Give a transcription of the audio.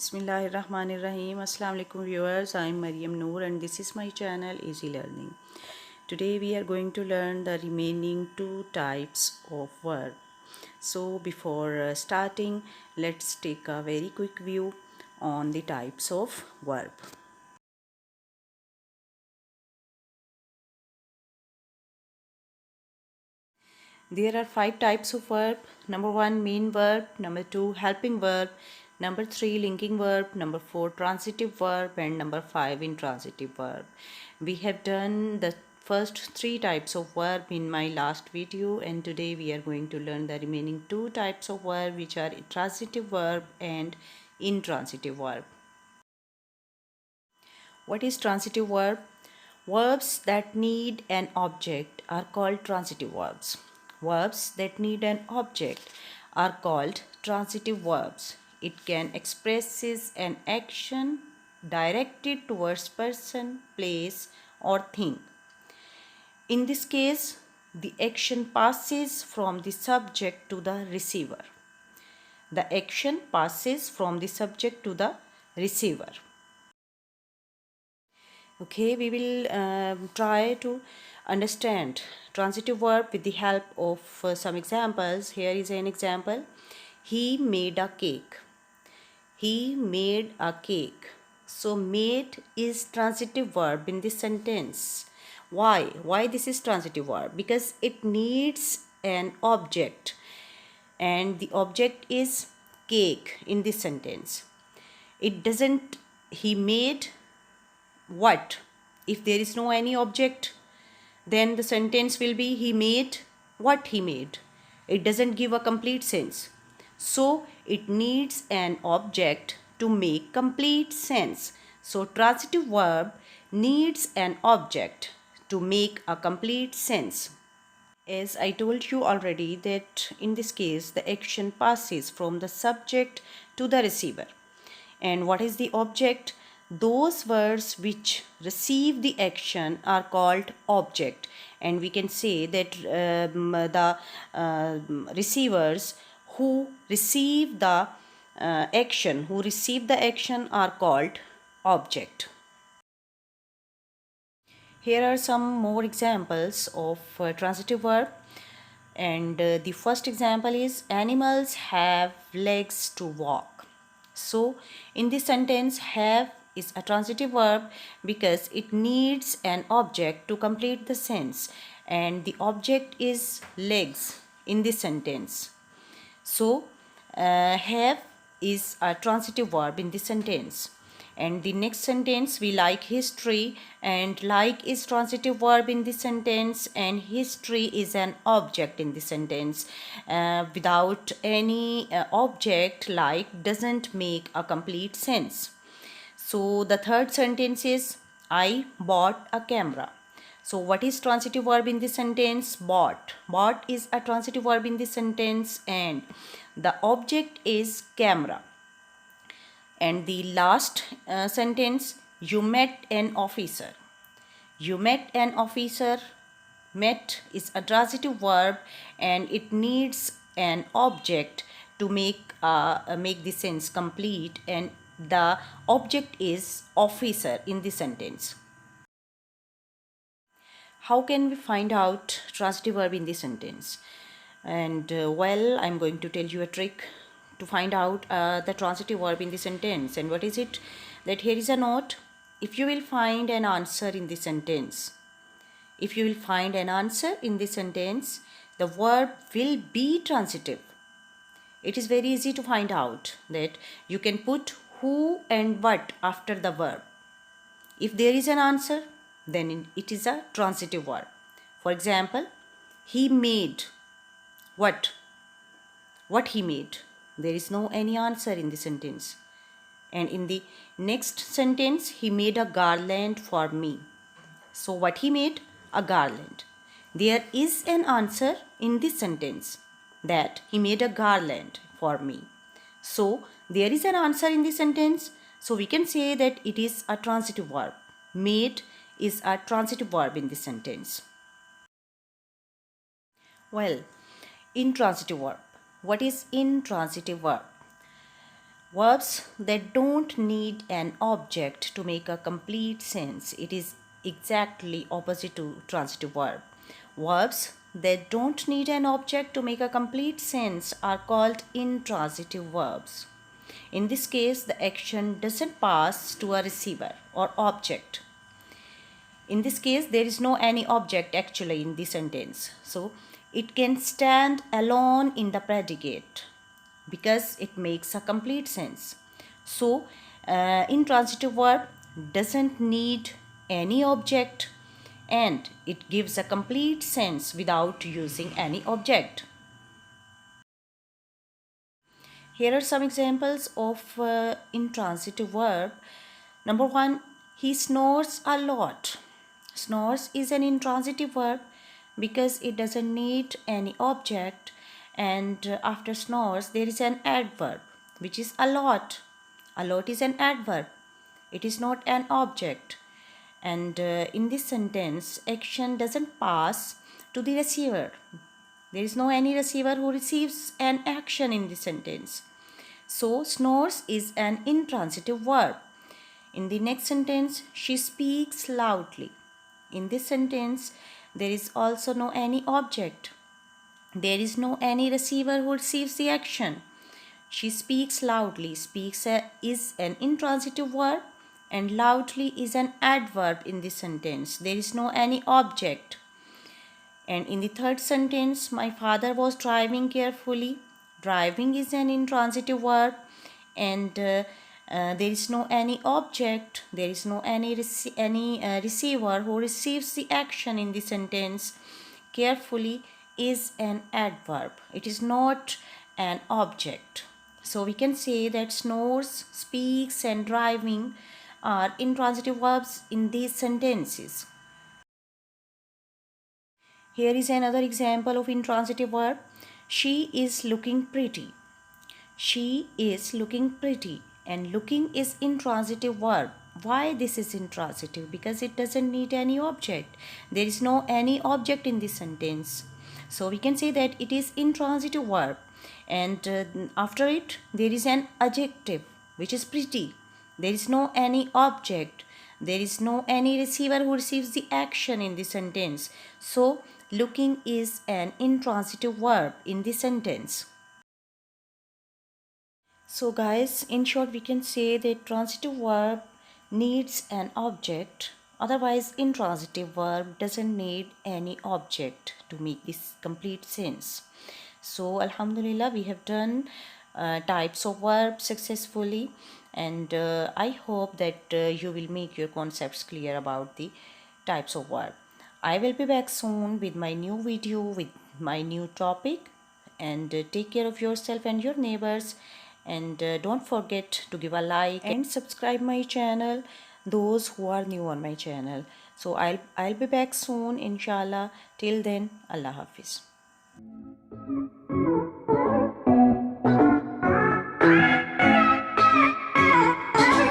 Bismillahirrahmanirrahim. Assalamu alaikum viewers. I am Mariam Noor and this is my channel Easy Learning. Today we are going to learn the remaining two types of verb. So before starting, let's take a very quick view on the types of verb. There are 5 types of verb. Number 1, main verb. Number 2, helping verb. Number 3, linking verb. Number 4, transitive verb. And number 5, intransitive verb. We have done the first 3 types of verb in my last video, and today we are going to learn the remaining 2 types of verb, which are transitive verb and intransitive verb. What is transitive verb? Verbs that need an object are called transitive verbs. Verbs that need an object are called transitive verbs. It can express an action directed towards person, place, or thing. In this case, the action passes from the subject to the receiver. The action passes from the subject to the receiver. Okay, we will try to understand transitive verb with the help of some examples. Here is an example. He made a cake. He made a cake. So made is transitive verb in this sentence. Why? Why this is transitive verb? Because it needs an object, and the object is cake in this sentence. It doesn't, he made what? If there is no any object, then the sentence will be he made what he made. It doesn't give a complete sense. So it needs an object to make complete sense. So transitive verb needs an object to make a complete sense. As I told you already that in this case the action passes from the subject to the receiver. And what is the object? Those words which receive the action are called object, and we can say that the receivers who receive the action are called object. Here are some more examples of transitive verb, and the first example is animals have legs to walk. So in this sentence, have is a transitive verb because it needs an object to complete the sense, and the object is legs in this sentence. So have is a transitive verb in this sentence. And the next sentence, we like history, and like is transitive verb in this sentence, and history is an object in this sentence. Without any object, like doesn't make a complete sense. So the third sentence is I bought a camera. So what is transitive verb in this sentence? Bought. Bought is a transitive verb in this sentence, and the object is camera. And the last sentence, you met an officer. You met an officer. Met is a transitive verb and it needs an object to make the sense complete, and the object is officer in the sentence. How can we find out transitive verb in the sentence? And well, I'm going to tell you a trick to find out the transitive verb in the sentence. And what is it? That here is a note. If you will find an answer in the sentence, the verb will be transitive. It is very easy to find out that you can put who and what after the verb. If there is an answer, then it is a transitive verb. For example, he made what? What he made? There is no any answer in the sentence. And in the next sentence, he made a garland for me. So what he made? A garland. There is an answer in this sentence, that he made a garland for me. So there is an answer in this sentence. So we can say that it is a transitive verb. Made is a transitive verb in this sentence. Well, intransitive verb. What is intransitive verb? Verbs that don't need an object to make a complete sense. It is exactly opposite to transitive verb. Verbs that don't need an object to make a complete sense are called intransitive verbs. In this case, the action doesn't pass to a receiver or object. In this case, there is no any object actually in the sentence. So, it can stand alone in the predicate because it makes a complete sense. So, intransitive verb doesn't need any object and it gives a complete sense without using any object. Here are some examples of intransitive verb. Number one, he snores a lot. Snores is an intransitive verb because it doesn't need any object, and after snores there is an adverb which is a lot. A lot is an adverb. It is not an object. And in this sentence, action doesn't pass to the receiver. There is no any receiver who receives an action in this sentence. So, snores is an intransitive verb. In the next sentence, she speaks loudly. In this sentence, there is also no any object. There is no any receiver who receives the action. She speaks loudly. Speaks is an intransitive verb and loudly is an adverb in this sentence. There is no any object. And in the third sentence, my father was driving carefully. Driving is an intransitive verb and there is no any object. There is no any receiver who receives the action in the sentence. Carefully is an adverb. It is not an object. So we can say that snores, speaks and driving are intransitive verbs in these sentences. Here is another example of intransitive verb. She is looking pretty. She is looking pretty, and looking is intransitive verb. Why this is intransitive? Because it doesn't need any object. There is no any object in this sentence. So we can say that it is intransitive verb, and after it there is an adjective which is pretty. There is no any object. There is no any receiver who receives the action in the sentence. So looking is an intransitive verb in the sentence. So guys, in short we can say that transitive verb needs an object. Otherwise, intransitive verb doesn't need any object to make this complete sense. So Alhamdulillah, we have done types of verbs successfully, and I hope that you will make your concepts clear about the types of verb. I will be back soon with my new video with my new topic, and take care of yourself and your neighbors, and don't forget to give a like and subscribe my channel, those who are new on my channel. So I'll be back soon inshallah. Till then, Allah Hafiz.